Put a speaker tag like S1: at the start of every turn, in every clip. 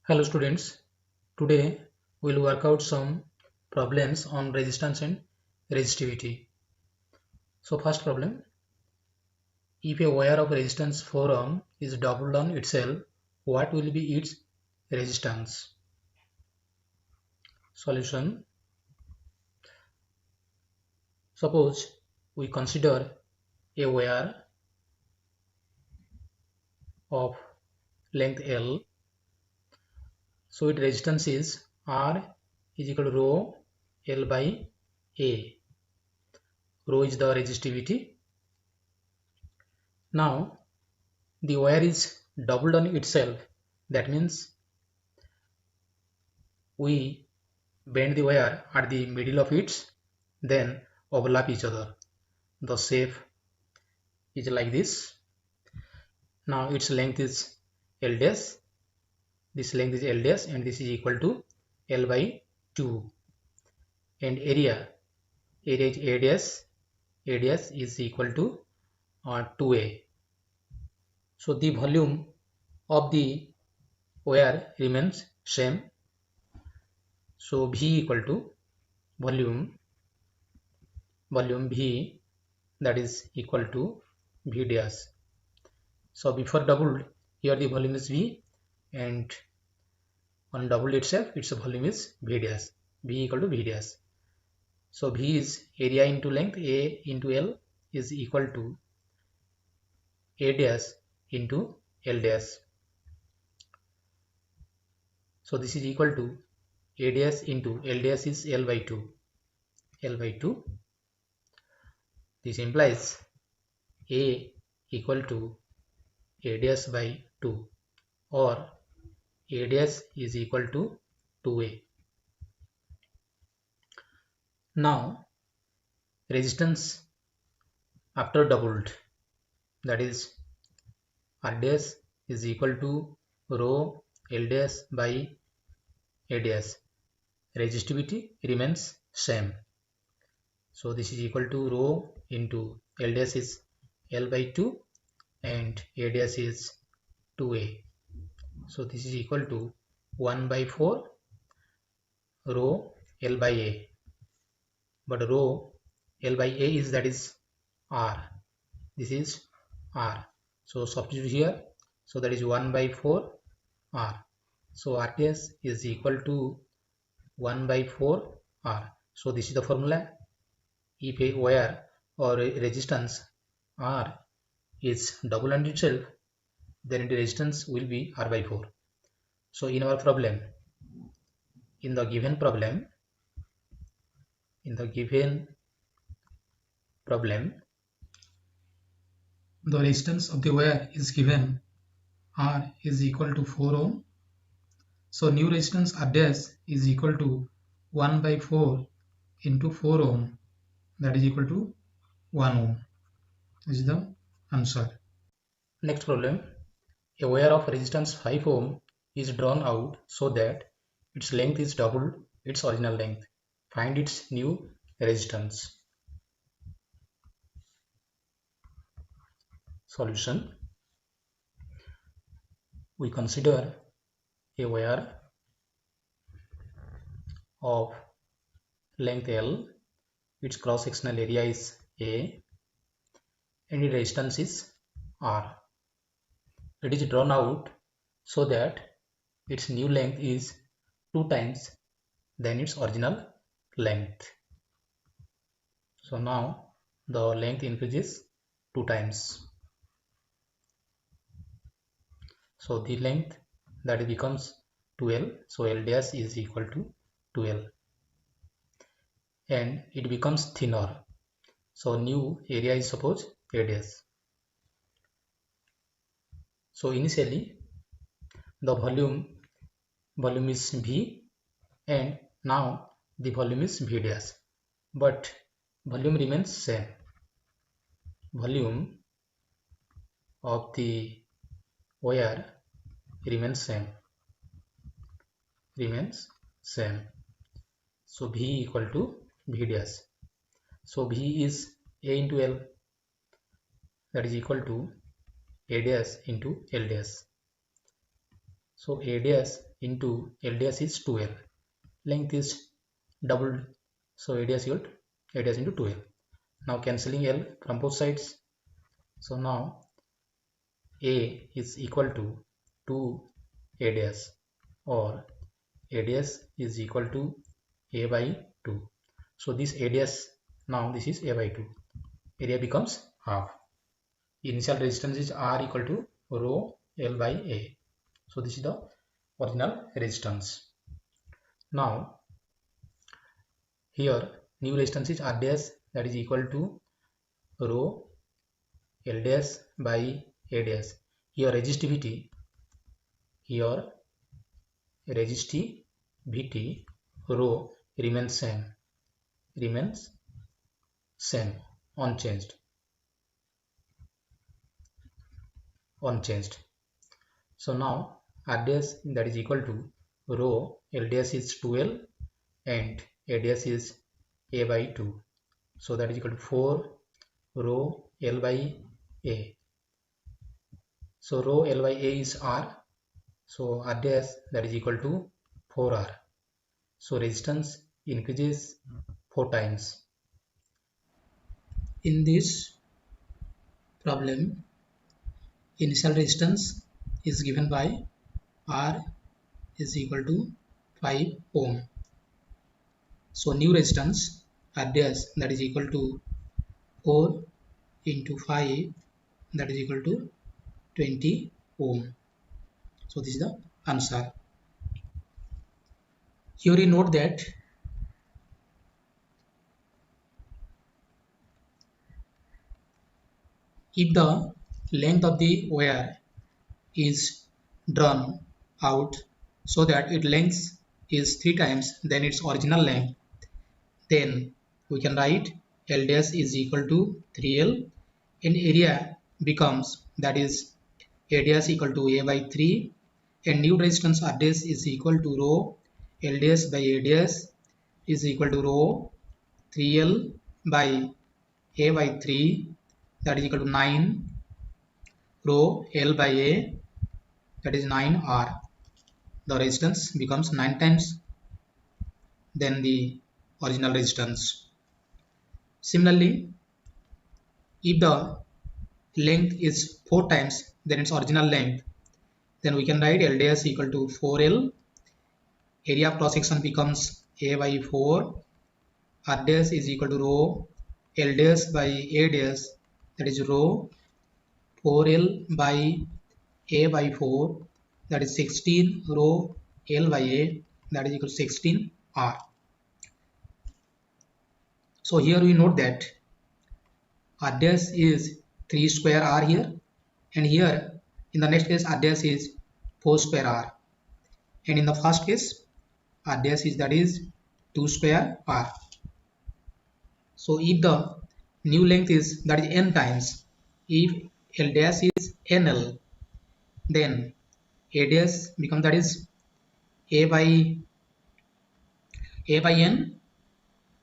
S1: Hello students, today we will work out some problems on resistance and resistivity. So first problem, if a wire of resistance 4 ohm is doubled on itself, what will be its resistance? Solution, suppose we consider a wire of length L, so its resistance is R is equal to rho L by A. Rho is the resistivity. Now the wire is doubled on itself. That means we bend the wire at the middle of it, then overlap each other. The shape is like this. Now its length is L dash. This length is L dash and this is equal to L by 2. And area is A dash. A dash is equal to 2A. So the volume of the wire remains same. So V equal to volume V, that is equal to V dash. So before doubled, here the volume is V, and on doubled itself its volume is V dash. V equal to V dash. So V is area into length, A into L is equal to A dash into L dash. So this is equal to A dash into L dash is L by 2. L by 2. This implies A equal to A dash by 2, or A dash is equal to 2A. Now resistance after doubled, that is R dash is equal to rho L dash by A dash. Resistivity remains same. So this is equal to rho into L dash is L by 2 and A dash is 2A. So this is equal to 1 by 4 rho L by A. But rho L by A is, that is R. This is R. So substitute here. So that is 1 by 4 R. So R dash is equal to 1 by 4 R. So this is the formula. If a wire or a resistance R is double on itself, then the resistance will be R by 4. So in our problem, in the given problem, the resistance of the wire is given R is equal to 4 ohm. So new resistance R dash is equal to 1 by 4 into 4 ohm, that is equal to 1 ohm. This is the answer. Next problem, a wire of resistance 5 ohm is drawn out so that its length is double its original length. Find its new resistance. Solution, we consider a wire of length L, its cross-sectional area is A, and its resistance is R. It is drawn out so that its new length is 2 times than its original length. So now the length increases 2 times. So the length, that becomes 2L. So L dash is equal to 2L. And it becomes thinner. So new area is suppose A dash. So initially the volume is V, and now the volume is V dash, but volume remains same. Volume of the wire remains same. So V equal to V dash. So V is A into L, that is equal to A dash into L dash. So A dash into LDS is 2L. Length is doubled, so ADS equal to ADS into 2L. Now cancelling L from both sides, so now A is equal to 2 ADS, or ADS is equal to A by 2. So this ADS, now this is A by 2. Area becomes half. Initial resistance is R equal to rho L by A. So this is the original resistance. Now here new resistance is R dash, that is equal to rho L dash by A dash. Here resistivity rho remains same, unchanged. So now R dash, that is equal to rho L dash is 2L and A dash is A by 2. So that is equal to 4 rho L by A. So rho L by A is R. So R dash, that is equal to 4R. So resistance increases 4 times. In this problem, initial resistance is given by R is equal to 5 ohm. So new resistance R dash, that is equal to 4 into 5, that is equal to 20 ohm. So this is the answer. Here you note that if the length of the wire is drawn out so that its length is 3 times than its original length, then we can write L dash is equal to 3L and area becomes, that is A dash equal to A by 3, and new resistance R dash is equal to rho L dash by A dash is equal to rho 3L by A by 3, that is equal to 9 rho L by A, that is 9R. The resistance becomes 9 times than the original resistance. Similarly, if the length is 4 times than its original length, then we can write L dash equal to 4L. Area of cross section becomes A by 4. R dash is equal to rho L dash by A dash, that is rho 4L by A by 4, that is 16 rho L by A, that is equal to 16 R. So here we note that R dash is 3 square R here, and here in the next case R dash is 4 square R, and in the first case R dash is, that is 2 square R. So if the new length is, that is n times, if L dash is NL, then A dash becomes, that is A by N,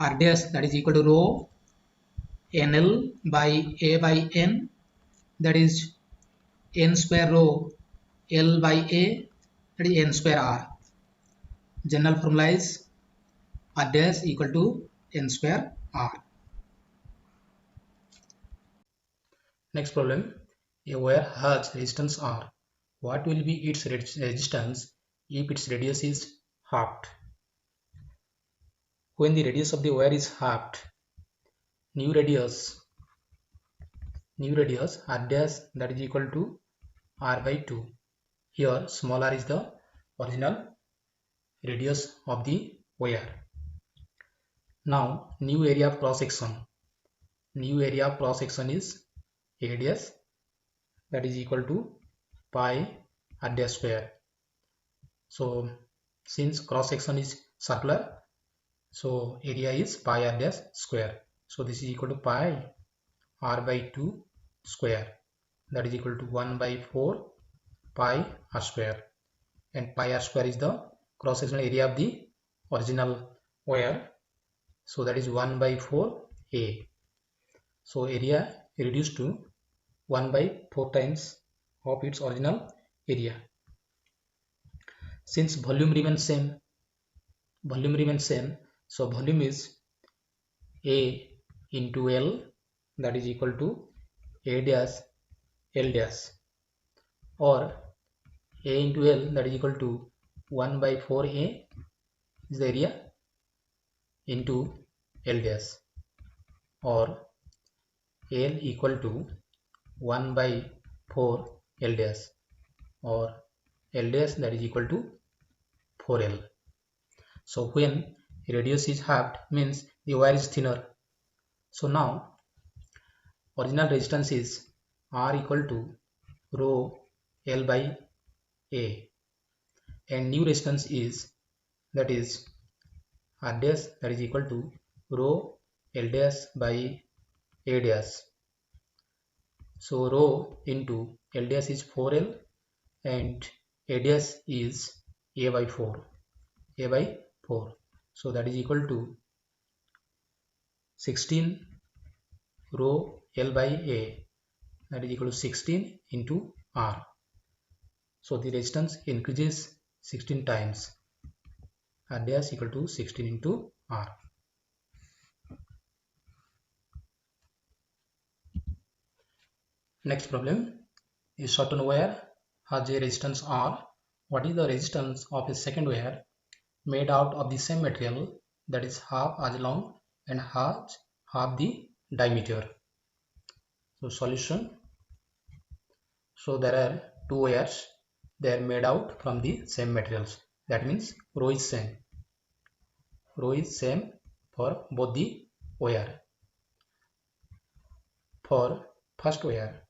S1: R dash, that is equal to rho NL by A by N, that is N square rho L by A, that is N square R. General formula is R dash equal to N square R. Next problem, a wire has resistance R. What will be its resistance if its radius is halved? When the radius of the wire is halved, new radius R dash, that is equal to R by 2. Here small r is the original radius of the wire. Now new area of cross section is A dash, that is equal to pi R dash square. So since cross section is circular, so area is pi R dash square. So this is equal to pi R by 2 square, that is equal to 1 by 4 pi R square, and pi R square is the cross sectional area of the original wire, so that is 1 by 4 A. So area reduced to 1 by 4 times of its original area. Since volume remains same, so volume is A into L, that is equal to A dash L dash, or A into L, that is equal to 1 by 4A is the area into L dash, or L equal to 1 by 4 L dash, or L dash, that is equal to 4L. So when radius is halved, means the wire is thinner. So now original resistance is R equal to rho L by A, and new resistance is, that is R dash, that is equal to rho L dash by A dash. So rho into L dash is 4L and A dash is A by 4. So that is equal to 16 rho L by A, that is equal to 16 into R. So the resistance increases 16 times. R dash equal to 16 into R. Next problem is certain wire has a resistance R. What is the resistance of a second wire made out of the same material, that is half as long and half the diameter? So solution. So there are two wires, they are made out from the same materials. That means rho is same. Rho is same for both the wire. For first wire,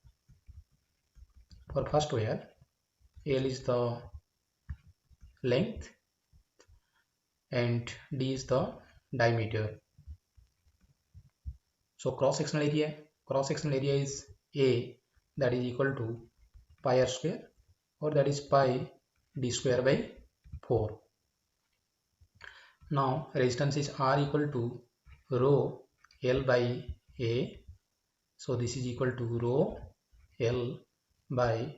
S1: L is the length and D is the diameter. So cross-sectional area is A, that is equal to pi r square, or that is pi d square by 4. Now resistance is R equal to rho L by A. So this is equal to rho L by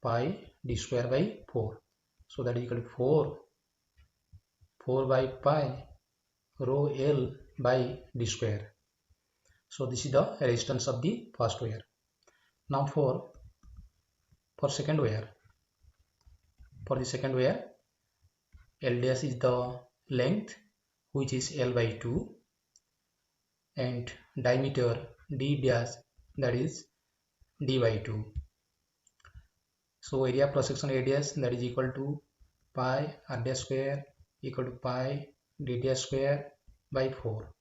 S1: pi d square by 4. So that is equal to 4 by pi rho L by d square. So this is the resistance of the first wire. Now for second wire, L dash is the length, which is L by 2, and diameter D dash, that is D by 2. So area cross section radius, that is equal to pi r dash square equal to pi d dash square by 4,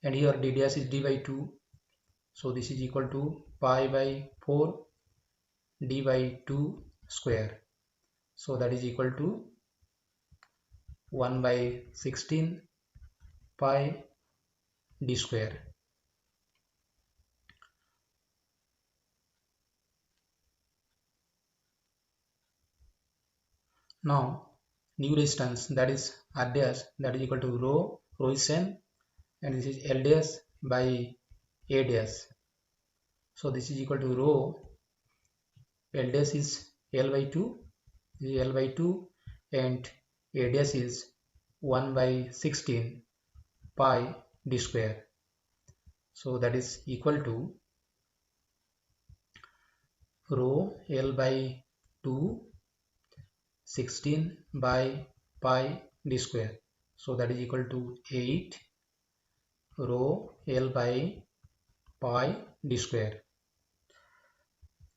S1: and here d dash is D by 2, so this is equal to pi by 4 D by 2 square. So that is equal to 1 by 16 pi d square. Now new resistance, that is R dash, that is equal to rho is same, and this is L dash by A dash. So this is equal to rho L dash is L by 2, this is L by 2, and A dash is 1 by 16 pi d square. So that is equal to rho L by 2 16 by pi d square. So that is equal to 8 rho L by pi d square.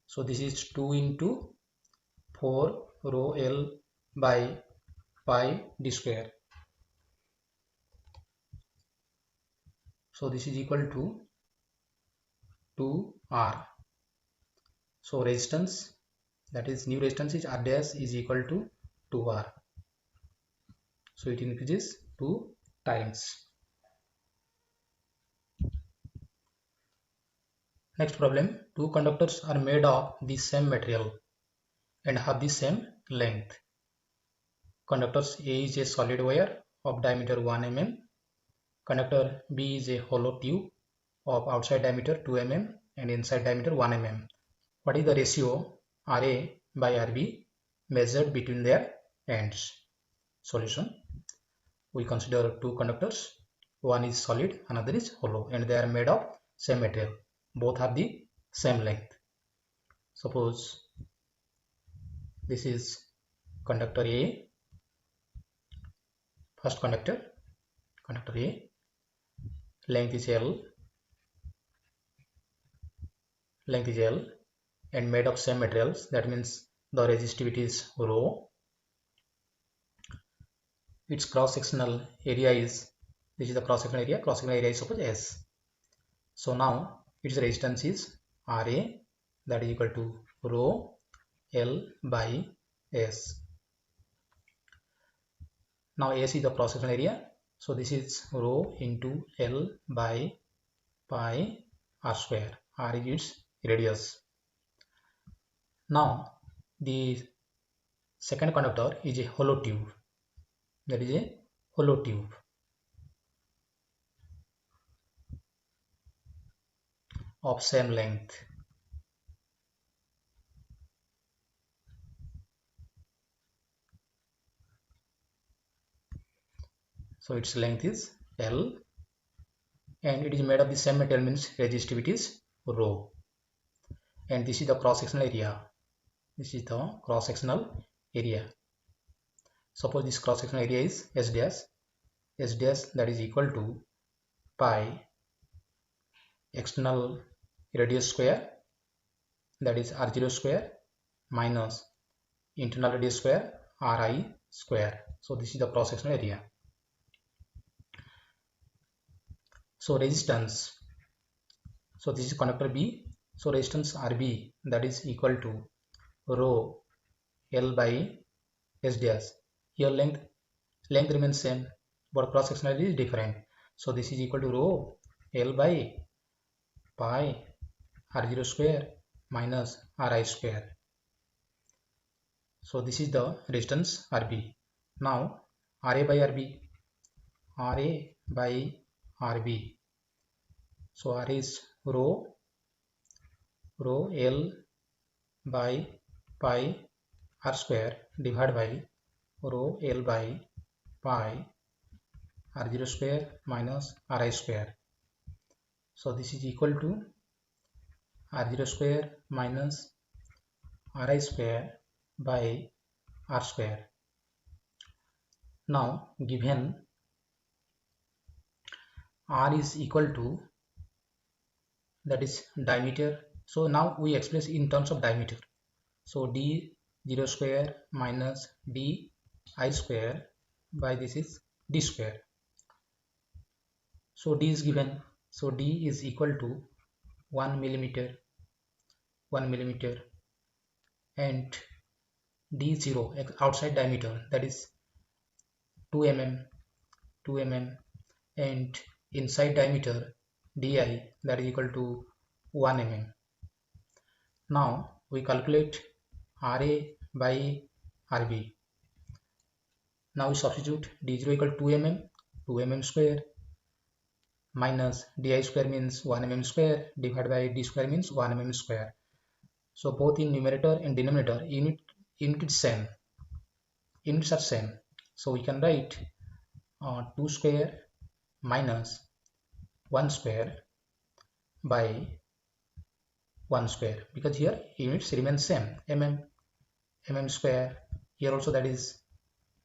S1: So this is 2 into 4 rho L by pi d square. So this is equal to 2R. So resistance, that is new resistance, is R dash is equal to 2R. So it increases 2 times. Next problem, two conductors are made of the same material and have the same length. Conductors A is a solid wire of diameter 1 mm. Conductor B is a hollow tube of outside diameter 2 mm and inside diameter 1 mm. What is the ratio RA by RB? measured between their ends. Solution. We consider two conductors. One is solid, another is hollow, and they are made of same material. Both have the same length. Suppose this is conductor A, first conductor A, length is L, and made of same materials. That means the resistivity is rho. Its cross-sectional area is, this is the cross-sectional area is suppose S. So now its resistance is Ra, that is equal to rho L by S. Now S is the cross-sectional area, so this is rho into L by pi r square. R is its radius. Now the second conductor is a hollow tube. That is a hollow tube of same length. So its length is L, and it is made of the same material, means resistivity is rho. And this is the cross-sectional area. Suppose this cross-sectional area is S dash, that is equal to pi external radius square, that is r0 square, minus internal radius square, ri square. So this is the cross-sectional area. So resistance, so this is conductor B, so resistance Rb, that is equal to rho L by S dash. Here length remains same, but cross sectional area is different. So this is equal to rho L by pi r0 square minus ri square. So this is the resistance Rb. Now Ra by Rb. So R is rho L by pi r square divided by rho L by pi r0 square minus ri square. So this is equal to r0 square minus ri square by r square. Now given r is equal to, that is diameter, so now we express in terms of diameter. So d0 square minus di square by this is d square. So d is given, so d is equal to 1 millimeter, and d0 outside diameter, that is 2 mm, and inside diameter di, that is equal to 1 mm. Now we calculate Ra by Rb. Now we substitute d0 equal to 2 mm square, minus di square means 1 mm square, divided by d square means 1 mm square. So both in numerator and denominator units are same. So we can write 2 square minus 1 square by 1 square, because here units remain same, mm square, here also that is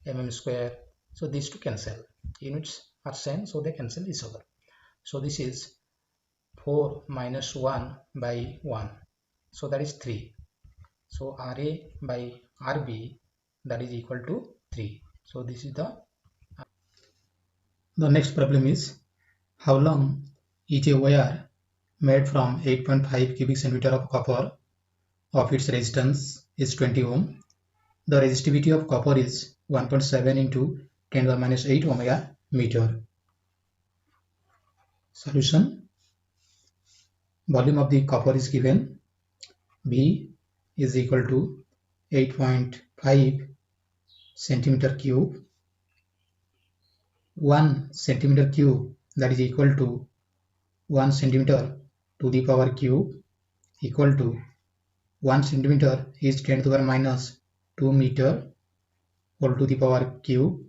S1: mm square. So these two cancel, units are same, so they cancel each other. So this is 4 minus 1 by 1, so that is 3. So Ra by Rb, that is equal to 3. So this is the next problem is, how long is a wire made from 8.5 cubic centimeter of copper of its resistance is 20 ohm. The resistivity of copper is 1.7 into 10 to the minus 8 omega meter. Solution. Volume of the copper is given, B is equal to 8.5 centimeter cube. 1 centimeter cube, that is equal to 1 centimeter to the power cube, equal to 1 centimeter is 10 to the power minus 2 meter whole to the power cube,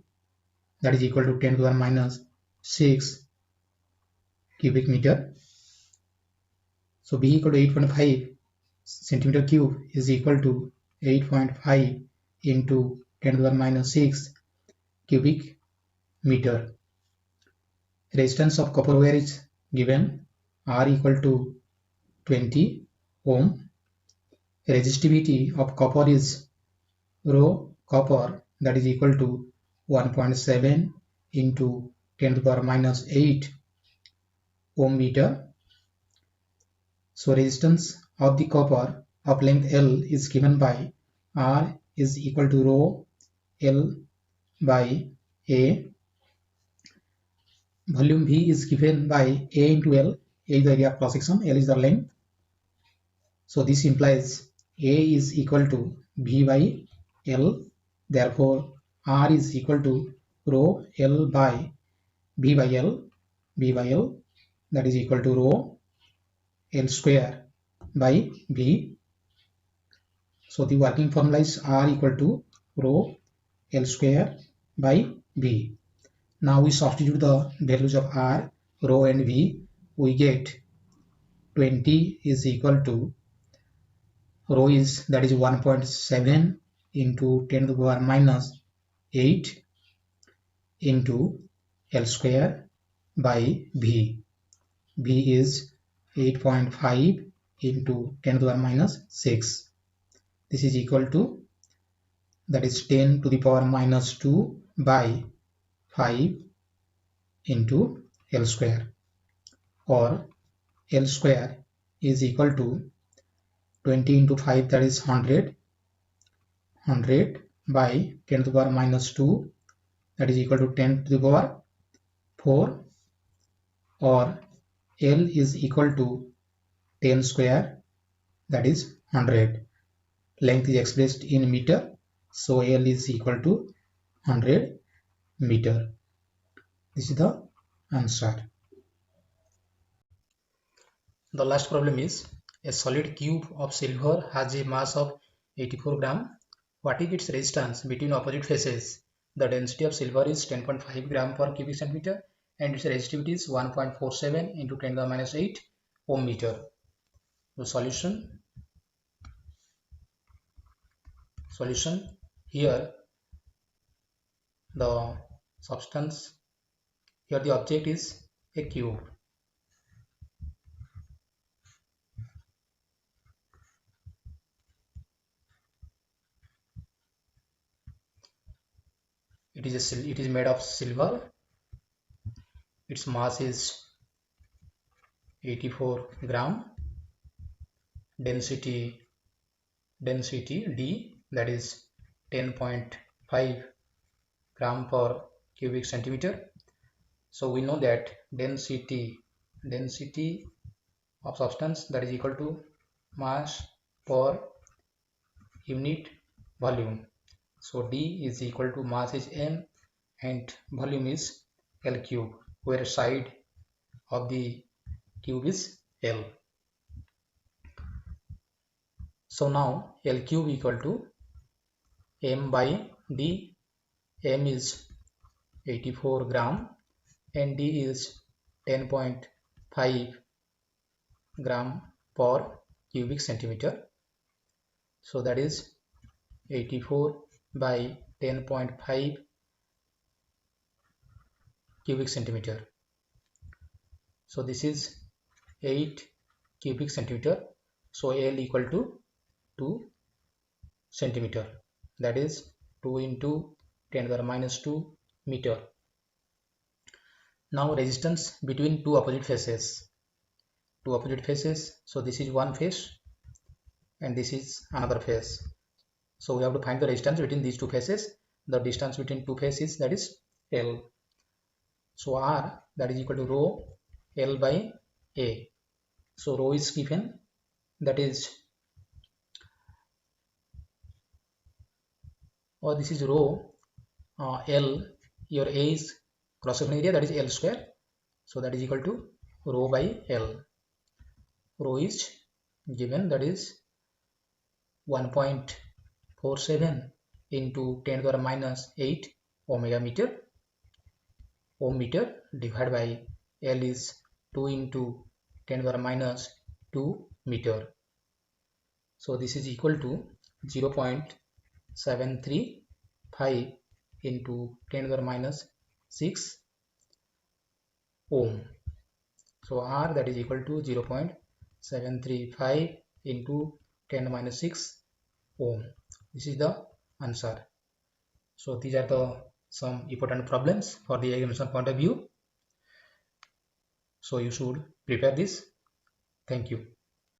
S1: that is equal to 10 to the power minus 6 cubic meter. So B equal to 8.5 centimeter cube is equal to 8.5 into 10 to the power minus 6 cubic meter. Resistance of copper wire is given, R equal to 20 ohm. Resistivity of copper is rho copper, that is equal to 1.7 into 10 to the power minus 8 ohm meter. So resistance of the copper of length L is given by R is equal to rho L by A. Volume V is given by A into L. A is the area of cross section, L is the length. So this implies A is equal to V by L. Therefore R is equal to rho L by V by L. V by L, that is equal to rho L square by V. So the working formula is R equal to rho L square by V. Now we substitute the values of R, rho and V. We get 20 is equal to rho is, that is 1.7 into 10 to the power minus 8 into L square by V. V is 8.5 into 10 to the power minus 6. This is equal to, that is 10 to the power minus 2 by 5 into L square, or L square is equal to 20 into 5, that is 100 by 10 to the power minus 2, that is equal to 10 to the power 4, or L is equal to 10 square, that is 100. Length is expressed in meter, so L is equal to 100 meter. This is the answer. The last problem is, a solid cube of silver has a mass of 84 gram. What is its resistance between opposite faces? The density of silver is 10.5 gram per cubic centimeter and its resistivity is 1.47 into 10 to the minus 8 ohm meter. The solution here, the substance, here the object is a cube. It is made of silver. Its mass is 84 gram. Density D, that is 10.5 gram per cubic centimeter. So we know that density of substance, that is equal to mass per unit volume. So D is equal to, mass is M and volume is L cube, where side of the cube is L. So now L cube equal to M by D. M is 84 gram and D is 10.5 gram per cubic centimeter. So that is 84 by 10.5 cubic centimeter. So this is 8 cubic centimeter. So L equal to 2 centimeter, that is 2 into 10 to the minus 2 meter. Now resistance between two opposite faces. So this is one face and this is another face. So we have to find the resistance between these two faces. The distance between two faces, that is L. So R, that is equal to rho L by A. So rho is given, that is, or this is rho L, your A is cross section area, that is L square. So that is equal to rho by L. Rho is given, that is 1.47 into 10 to the power minus 8 omega meter. Ohm meter divided by L is 2 into 10 to the power minus 2 meter. So this is equal to 0.735 into 10 to the power minus 6 ohm. So R, that is equal to 0.735 into 10 to the minus 6 ohm. This is the answer. So these are the some important problems for the examination point of view. So you should prepare this. Thank you.